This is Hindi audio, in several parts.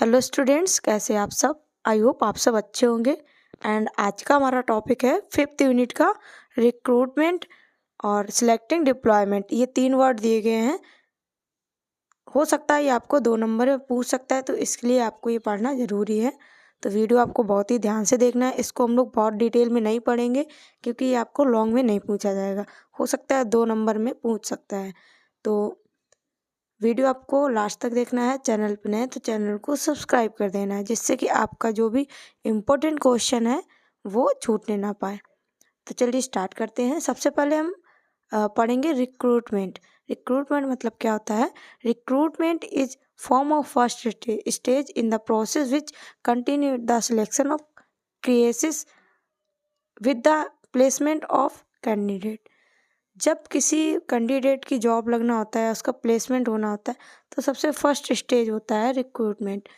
हेलो स्टूडेंट्स, कैसे आप सब। आई होप आप सब अच्छे होंगे। एंड आज का हमारा टॉपिक है 5th यूनिट का रिक्रूटमेंट और सिलेक्टिंग डिप्लॉयमेंट। ये 3 वर्ड दिए गए हैं। हो सकता है ये आपको 2 नंबर में पूछ सकता है, तो इसके लिए आपको ये पढ़ना ज़रूरी है। तो वीडियो आपको बहुत ही ध्यान से देखना है। इसको हम लोग बहुत डिटेल में नहीं पढ़ेंगे क्योंकि ये आपको लॉन्ग में नहीं पूछा जाएगा। हो सकता है 2 नंबर में पूछ सकता है। तो वीडियो आपको लास्ट तक देखना है। चैनल पर नए तो चैनल को सब्सक्राइब कर देना है, जिससे कि आपका जो भी इम्पोर्टेंट क्वेश्चन है वो छूटने ना पाए। तो चलिए स्टार्ट करते हैं। सबसे पहले हम पढ़ेंगे रिक्रूटमेंट। रिक्रूटमेंट मतलब क्या होता है। Recruitment is form of first stage in the process which continue the selection of cases with the placement of candidate. जब किसी कैंडिडेट की जॉब लगना होता है, उसका प्लेसमेंट होना होता है, तो सबसे फर्स्ट स्टेज होता है रिक्रूटमेंट,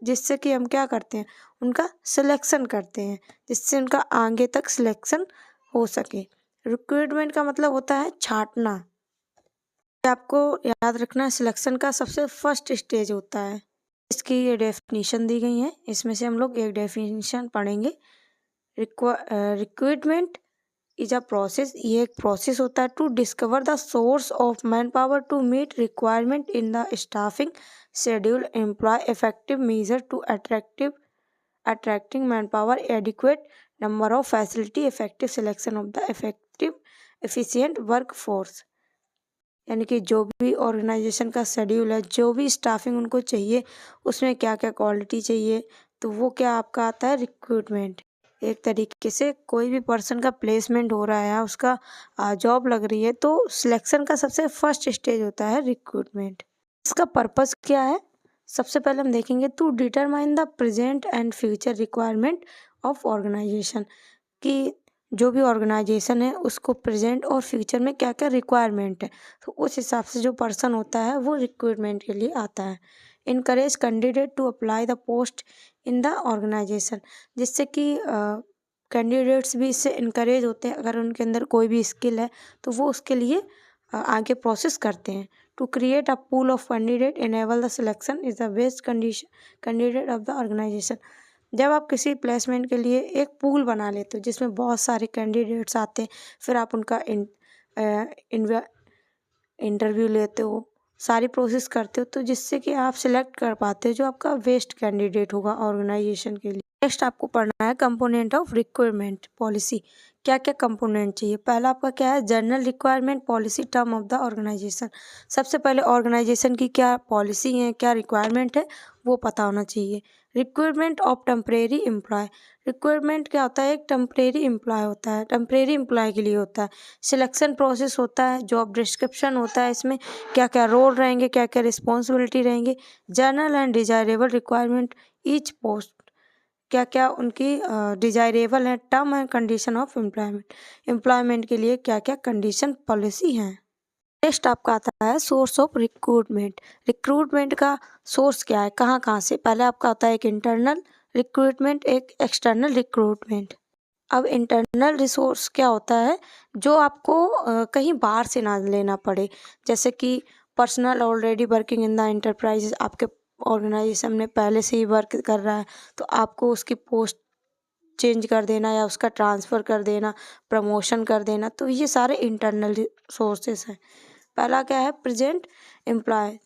जिससे कि हम क्या करते हैं, उनका सिलेक्शन करते हैं, जिससे उनका आगे तक सिलेक्शन हो सके। रिक्रूटमेंट का मतलब होता है छांटना। आपको याद रखना है, सिलेक्शन का सबसे फर्स्ट स्टेज होता है। इसकी ये डेफिनेशन दी गई है, इसमें से हम लोग एक डेफिनेशन पढ़ेंगे। रिक्रूटमेंट इज अ प्रोसेस, ये एक प्रोसेस होता है to discover the source of man power to meet requirement in the staffing schedule, employ effective measure to attracting man power, adequate number of facility, effective selection of the effective efficient work force. यानी कि जो भी ऑर्गेनाइजेशन का शेड्यूल है, जो भी स्टाफिंग उनको चाहिए, उसमें क्या क्या क्वालिटी चाहिए, तो वो क्या आपका आता है रिक्रूटमेंट। एक तरीके से कोई भी पर्सन का प्लेसमेंट हो रहा है, उसका जॉब लग रही है, तो सिलेक्शन का सबसे फर्स्ट स्टेज होता है रिक्रूटमेंट। इसका पर्पस क्या है, सबसे पहले हम देखेंगे to determine the present and future requirement of organisation, कि जो भी ऑर्गेनाइजेशन है उसको प्रेजेंट और फ्यूचर में क्या क्या रिक्वायरमेंट है, तो उस हिसाब से जो पर्सन होता है वो रिक्रूटमेंट के लिए आता है। Encourage candidate to apply the post in the organisation, जिससे कि कैंडिडेट्स भी इससे इनकरेज होते हैं। अगर उनके अंदर कोई भी स्किल है तो वो उसके लिए आगे प्रोसेस करते हैं। To create a pool of candidate enable the selection is the best condition candidate of the organisation. जब आप किसी प्लेसमेंट के लिए एक पूल बना लेते हो जिसमें बहुत सारे कैंडिडेट्स आते हैं, फिर आप उनका इंटरव्यू लेते हो, सारी प्रोसेस करते हो, तो जिससे कि आप सिलेक्ट कर पाते हो जो आपका बेस्ट कैंडिडेट होगा ऑर्गेनाइजेशन के लिए। नेक्स्ट आपको पढ़ना है कंपोनेंट ऑफ रिक्वायरमेंट पॉलिसी। क्या क्या कंपोनेंट चाहिए। पहला आपका क्या है, general requirement policy term of the organisation. सबसे पहले ऑर्गेनाइजेशन की क्या पॉलिसी है, क्या रिक्वायरमेंट है, वो पता होना चाहिए। Requirement of temporary employ. Requirement क्या होता है, एक टेम्परेरी एम्प्लॉय होता है, टेम्परेरी एम्प्लॉय के लिए होता है। सिलेक्शन प्रोसेस होता है, जॉब डिस्क्रिप्शन होता है, इसमें क्या क्या रोल रहेंगे, क्या क्या रिस्पॉन्सिबिलिटी रहेंगे। General and desirable requirement each post, क्या क्या उनकी डिजायरेबल है। Term and condition of employment के लिए क्या क्या कंडीशन पॉलिसी हैं। नेक्स्ट आपका आता है सोर्स ऑफ रिक्रूटमेंट। रिक्रूटमेंट का सोर्स क्या है, कहाँ कहाँ से। पहले आपका आता है एक इंटरनल रिक्रूटमेंट, एक एक्सटर्नल रिक्रूटमेंट। अब इंटरनल रिसोर्स क्या होता है, जो आपको कहीं बाहर से ना लेना पड़े, जैसे कि personal already working in the enterprise, आपके ऑर्गेनाइजेशन में पहले से ही वर्क कर रहा है, तो आपको उसकी पोस्ट चेंज कर देना या उसका ट्रांसफ़र कर देना, प्रमोशन कर देना, तो ये सारे इंटरनल रिसोर्सेस हैं। पहला क्या है, प्रेजेंट एम्प्लॉय।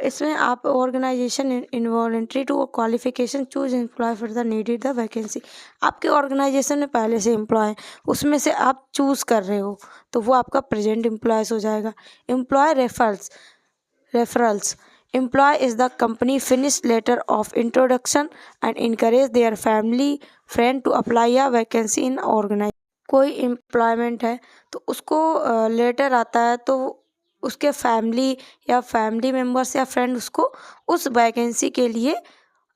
इसमें आप organisation involuntary to qualification choose employ for the needed the vacancy. आपके ऑर्गेनाइजेशन में पहले से एम्प्लॉय है, उसमें से आप चूज़ कर रहे हो, तो वो आपका प्रेजेंट एम्प्लॉयज़ हो जाएगा। Employ referrals. Employ is the company finish letter of introduction and encourage their family friend to apply a vacancy in organise. कोई एम्प्लॉयमेंट है तो उसको लेटर आता है, तो उसके फैमिली या फैमिली मेम्बर्स या फ्रेंड उसको उस वैकेंसी के लिए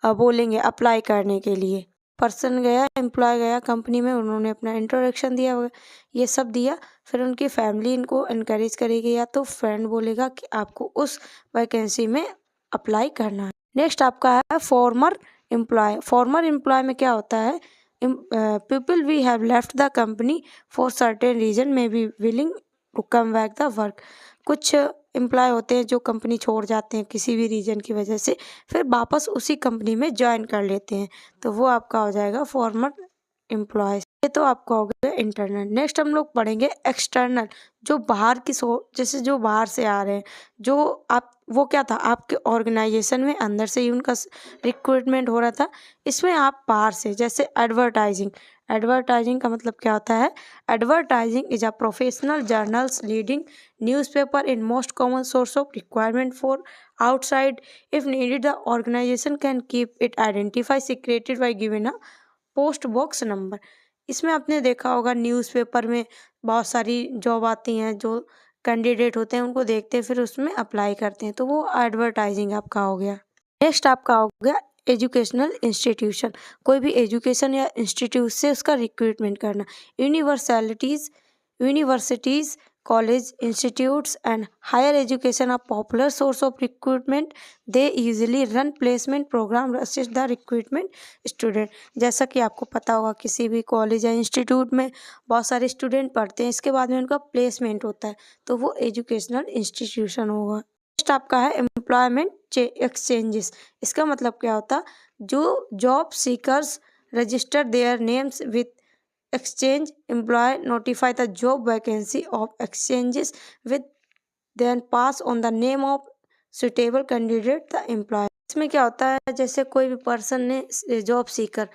बोलेंगे अप्लाई करने के लिए। पर्सन गया, एम्प्लॉय गया कंपनी में, उन्होंने अपना इंट्रोडक्शन दिया, ये सब दिया, फिर उनकी फैमिली इनको इनकरेज करेगी या तो फ्रेंड बोलेगा कि आपको उस वैकेंसी में अप्लाई करना है। नेक्स्ट आपका है फॉर्मर एम्प्लॉय। फॉर्मर एम्प्लॉय में क्या होता है, people we have left the company for certain reason may be willing to come back the work. कुछ एम्प्लॉय होते हैं जो कंपनी छोड़ जाते हैं किसी भी रीजन की वजह से, फिर वापस उसी कंपनी में ज्वाइन कर लेते हैं, तो वो आपका हो जाएगा फॉर्मर एम्प्लॉयज। ये तो आपका हो गया इंटरनल। नेक्स्ट हम लोग पढ़ेंगे एक्सटर्नल, जो बाहर की जैसे जो बाहर से आ रहे हैं, जो आप वो क्या था आपके ऑर्गेनाइजेशन में अंदर से ही उनका रिक्रूटमेंट हो रहा था, इसमें आप बाहर से, जैसे एडवर्टाइजिंग। एडवर्टाइजिंग का मतलब क्या होता है? Advertising is a professional journals leading newspaper in most common source of requirement for outside if needed the organization can keep it identify secreted by given a post box number. इसमें आपने देखा होगा न्यूज़पेपर में बहुत सारी जॉब आती हैं, जो कैंडिडेट होते हैं उनको देखते हैं फिर उसमें अप्लाई करते हैं, तो वो एडवर्टाइजिंग आपका हो गया। नेक्स्ट आपका हो गया एजुकेशनल इंस्टीट्यूशन, कोई भी एजुकेशन या इंस्टीट्यूट से उसका रिक्रूटमेंट करना। Universities college institutes and higher education are popular source of recruitment. They usually run placement program assist the recruitment student। जैसा कि आपको पता होगा किसी भी कॉलेज या इंस्टीट्यूट में बहुत सारे स्टूडेंट पढ़ते हैं, इसके बाद में उनका प्लेसमेंट होता है, तो वो एजुकेशनल इंस्टीट्यूशन होगा। नेक्स्ट आपका है एम्प्लॉयमेंट एक्सचेंजेस। इसका मतलब क्या होता है? जो job seekers register their names with exchange employee notify the job vacancy of exchanges with then pass on the name of suitable candidate the employer। इसमें क्या होता है? जैसे कोई भी पर्सन ने जॉब सीकर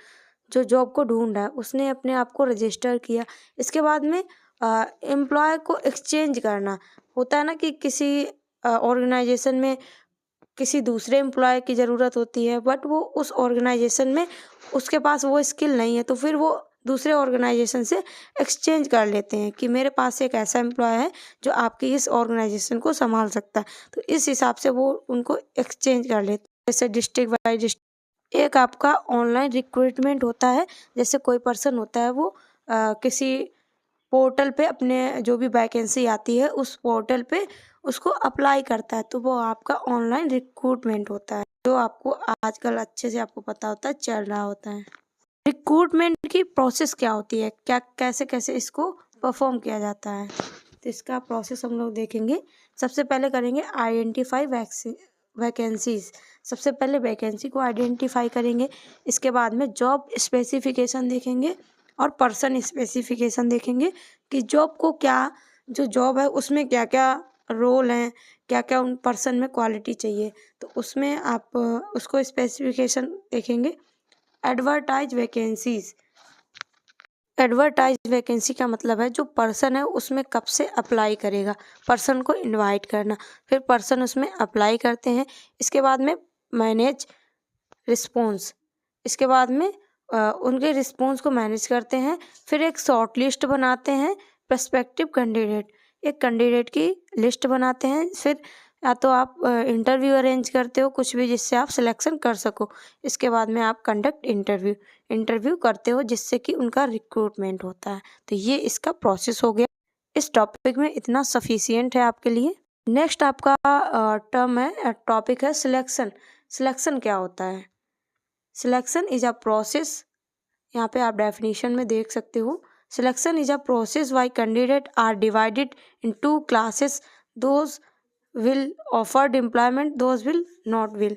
जो जॉब को ढूंढ रहा है उसने अपने आप को रजिस्टर किया, इसके बाद में एम्प्लॉय को एक्सचेंज करना होता है ना, कि किसी ऑर्गेनाइजेशन में किसी दूसरे एम्प्लॉय की ज़रूरत होती है, बट वो उस ऑर्गेनाइजेशन में उसके पास वो स्किल नहीं है, तो फिर वो दूसरे ऑर्गेनाइजेशन से एक्सचेंज कर लेते हैं कि मेरे पास एक ऐसा एम्प्लॉय है जो आपकी इस ऑर्गेनाइजेशन को संभाल सकता है, तो इस हिसाब से वो उनको एक्सचेंज कर लेते हैं। जैसे डिस्ट्रिक्ट वाइज डिस्ट्रिक्ट। एक आपका ऑनलाइन रिक्रूटमेंट होता है, जैसे कोई पर्सन होता है वो किसी पोर्टल पे अपने जो भी वैकेंसी आती है उस पोर्टल पे उसको अप्लाई करता है, तो वो आपका ऑनलाइन रिक्रूटमेंट होता है, जो आपको आजकल अच्छे से आपको पता होता है चल रहा होता है। रिक्रूटमेंट की प्रोसेस क्या होती है, क्या कैसे कैसे इसको परफॉर्म किया जाता है, तो इसका प्रोसेस हम लोग देखेंगे। सबसे पहले करेंगे आइडेंटिफाई वैकेंसीज। सबसे पहले वैकेंसी को आइडेंटिफाई करेंगे, इसके बाद में जॉब स्पेसिफिकेशन देखेंगे और पर्सन स्पेसिफिकेशन देखेंगे कि जॉब को क्या, जो जॉब है उसमें क्या क्या रोल हैं, क्या क्या उन पर्सन में क्वालिटी चाहिए, तो उसमें आप उसको स्पेसिफिकेशन देखेंगे। Advertise vacancies. एडवर्टाइज वैकेंसी का मतलब है जो पर्सन है उसमें कब से अप्लाई करेगा, पर्सन को इनवाइट करना, फिर पर्सन उसमें अप्लाई करते हैं, इसके बाद में मैनेज रिस्पॉन्स, इसके बाद में उनके रिस्पॉन्स को मैनेज करते हैं, फिर एक शॉर्ट लिस्ट बनाते हैं, प्रस्पेक्टिव कैंडिडेट, एक कैंडिडेट की लिस्ट बनाते हैं, फिर या तो आप इंटरव्यू अरेंज करते हो कुछ भी जिससे आप सिलेक्शन कर सको, इसके बाद में आप कंडक्ट इंटरव्यू करते हो जिससे कि उनका रिक्रूटमेंट होता है, तो ये इसका प्रोसेस हो गया। इस टॉपिक में इतना सफिशिएंट है आपके लिए। नेक्स्ट आपका टॉपिक है सिलेक्शन। सिलेक्शन क्या होता है? सिलेक्शन इज अ प्रोसेस, यहाँ पे आप डेफिनेशन में देख सकते हो, selection is a process why candidate are divided in 2 classes, those will offered employment, those will not will.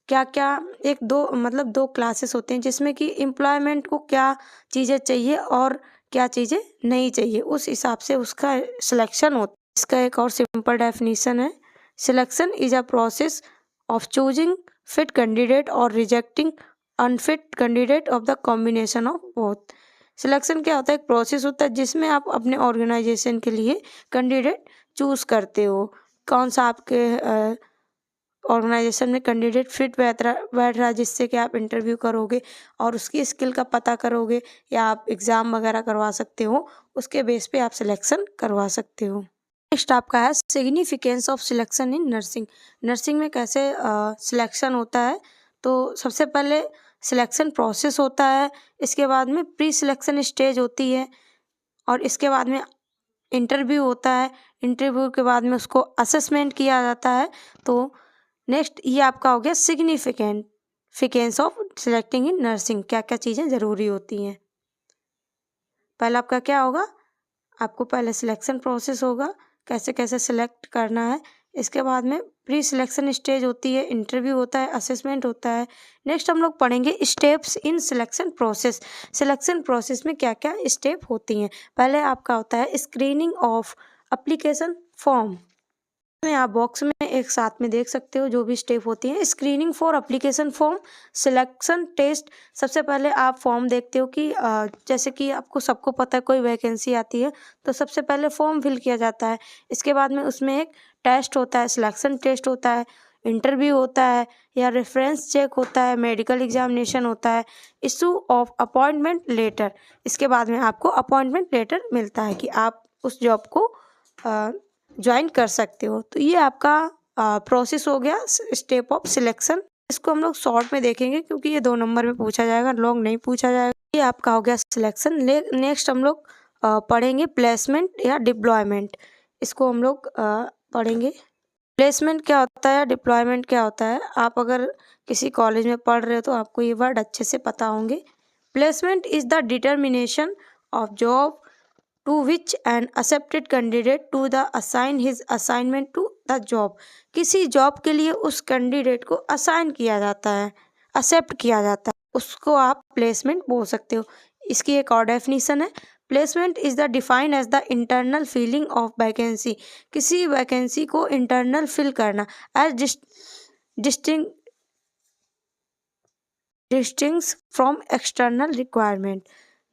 क्या क्या एक दो मतलब 2 क्लासेस होते हैं जिसमें कि एम्प्लॉयमेंट को क्या चीज़ें चाहिए और क्या चीज़ें नहीं चाहिए, उस हिसाब से उसका सिलेक्शन होता है। इसका एक और सिंपल डेफिनेशन है, selection is a process of choosing fit candidate और rejecting unfit candidate of the combination of both. Selection क्या होता है? एक प्रोसेस होता है जिसमें आप अपने ऑर्गेनाइजेशन के लिए कैंडिडेट चूज़ करते हो, कौन सा आपके ऑर्गेनाइजेशन में कैंडिडेट फिट बैठ रहा है, जिससे कि आप इंटरव्यू करोगे और उसकी स्किल का पता करोगे, या आप एग्ज़ाम वगैरह करवा सकते हो, उसके बेस पे आप सिलेक्शन करवा सकते हो। नेक्स्ट आपका है significance of selection in nursing. Nursing में कैसे सिलेक्शन होता है, तो सबसे पहले सिलेक्शन प्रोसेस होता है, इसके बाद में प्री सिलेक्शन स्टेज होती है, और इसके बाद में इंटरव्यू होता है, इंटरव्यू के बाद में उसको असेसमेंट किया जाता है। तो नेक्स्ट ये आपका हो गया significance of selecting in nursing, क्या क्या चीज़ें ज़रूरी होती हैं। पहला आपका क्या होगा? आपको पहले सिलेक्शन प्रोसेस होगा, कैसे कैसे सिलेक्ट करना है, इसके बाद में प्री सिलेक्शन स्टेज होती है, इंटरव्यू होता है, असेसमेंट होता है। नेक्स्ट हम लोग पढ़ेंगे steps in selection process. Selection process में क्या क्या स्टेप होती हैं। पहले आपका होता है स्क्रीनिंग ऑफ एप्लीकेशन फॉर्म। में आप बॉक्स में एक साथ में देख सकते हो जो भी स्टेप होती हैं। Screening for application form, selection test. सबसे पहले आप फॉर्म देखते हो कि जैसे कि आपको सबको पता है कोई वैकेंसी आती है तो सबसे पहले फॉर्म फिल किया जाता है। इसके बाद में उसमें एक टेस्ट होता है, सिलेक्शन टेस्ट होता है, इंटरव्यू होता है या रेफरेंस चेक होता है, मेडिकल एग्जामिनेशन होता है, इशू ऑफ अपॉइंटमेंट लेटर। इसके बाद में आपको अपॉइंटमेंट लेटर मिलता है कि आप उस जॉब को ज्वाइन कर सकते हो। तो ये आपका प्रोसेस हो गया स्टेप ऑफ सिलेक्शन। इसको हम लोग शॉर्ट में देखेंगे क्योंकि ये 2 नंबर में पूछा जाएगा, लॉन्ग नहीं पूछा जाएगा। ये आपका हो गया सिलेक्शन। नेक्स्ट हम लोग पढ़ेंगे प्लेसमेंट या डिप्लॉयमेंट। इसको हम लोग पढ़ेंगे। प्लेसमेंट क्या होता है, डिप्लॉयमेंट क्या होता है। आप अगर किसी कॉलेज में पढ़ रहे हो तो आपको ये वर्ड अच्छे से पता होंगे। Placement is the determination of job to which an accepted candidate to the assign his assignment to the job। किसी जॉब के लिए उस कैंडिडेट को असाइन किया जाता है, एक्सेप्ट किया जाता है, उसको आप प्लेसमेंट बोल सकते हो। इसकी एक और डेफिनेशन है, placement is the defined as the internal filling of vacancy. किसी वैकेंसी को इंटरनल फिल करना as distinct from external requirement.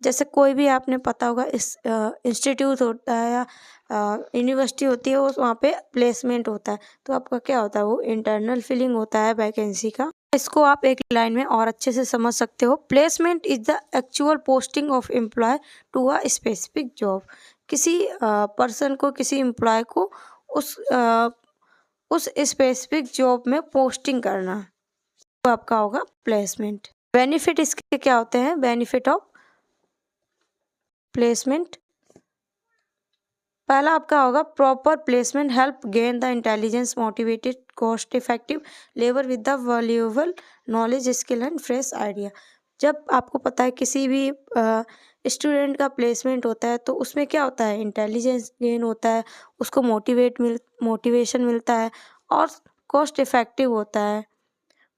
जैसे कोई भी आपने पता होगा इस इंस्टीट्यूट होता है या यूनिवर्सिटी होती है, वहाँ पे प्लेसमेंट होता है तो आपका क्या होता है, वो इंटरनल फिलिंग होता है वैकेंसी का। इसको आप एक लाइन में और अच्छे से समझ सकते हो। Placement is the actual posting of employ to a specific job. किसी पर्सन को, किसी एम्प्लॉय को उस स्पेसिफिक जॉब में पोस्टिंग करना, तो आपका होगा प्लेसमेंट। बेनिफिट इसके क्या होते हैं, बेनिफिट ऑफ प्लेसमेंट। पहला आपका होगा proper placement help gain the intelligence motivated cost effective labour with the valuable knowledge skill and fresh idea. जब आपको पता है किसी भी स्टूडेंट का प्लेसमेंट होता है तो उसमें क्या होता है, इंटेलिजेंस गेन होता है, उसको मोटिवेशन मिलता है और कॉस्ट इफेक्टिव होता है।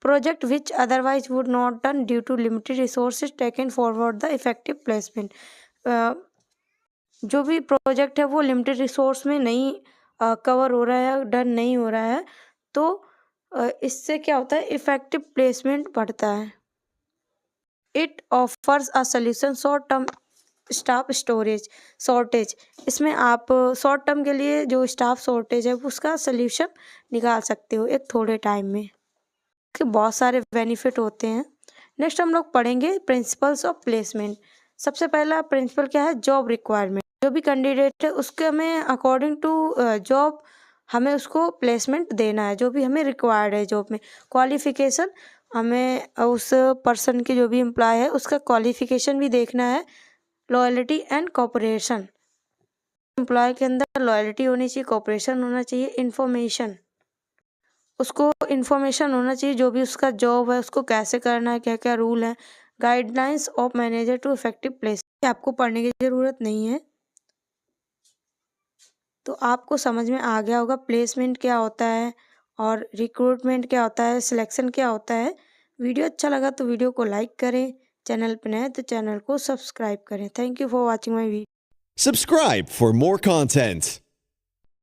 Project which otherwise would not done due to limited resources taken forward the effective placement. जो भी प्रोजेक्ट है वो लिमिटेड रिसोर्स में नहीं कवर हो रहा है, डन नहीं हो रहा है, तो इससे क्या होता है, इफेक्टिव प्लेसमेंट बढ़ता है। It offers a solution short term staff shortage. इसमें आप शॉर्ट टर्म के लिए जो स्टाफ शॉर्टेज है उसका सोल्यूशन निकाल सकते हो एक थोड़े टाइम में। इसके बहुत सारे बेनिफिट होते हैं। नेक्स्ट हम लोग पढ़ेंगे प्रिंसिपल्स ऑफ प्लेसमेंट। सबसे पहला प्रिंसिपल क्या है, जॉब रिक्वायरमेंट। जो भी कैंडिडेट है उसके हमें अकॉर्डिंग टू जॉब हमें उसको प्लेसमेंट देना है, जो भी हमें रिक्वायर्ड है जॉब में। क्वालिफिकेशन, हमें उस पर्सन की, जो भी एम्प्लॉय है उसका क्वालिफिकेशन भी देखना है। लॉयल्टी एंड कोऑपरेशन, एम्प्लॉय के अंदर लॉयल्टी होनी चाहिए, कोऑपरेशन होना चाहिए। इंफॉर्मेशन, उसको इन्फॉर्मेशन होना चाहिए जो भी उसका जॉब है उसको कैसे करना है, क्या क्या रूल है। Guidelines of manager to effective place, आपको पढ़ने की ज़रूरत नहीं है, तो आपको समझ में आ गया होगा प्लेसमेंट क्या होता है और रिक्रूटमेंट क्या होता है, सिलेक्शन क्या होता है। वीडियो अच्छा लगा तो वीडियो को लाइक करें, चैनल पर नए तो चैनल को सब्सक्राइब करें। Thank you for watching my video. Subscribe for more content.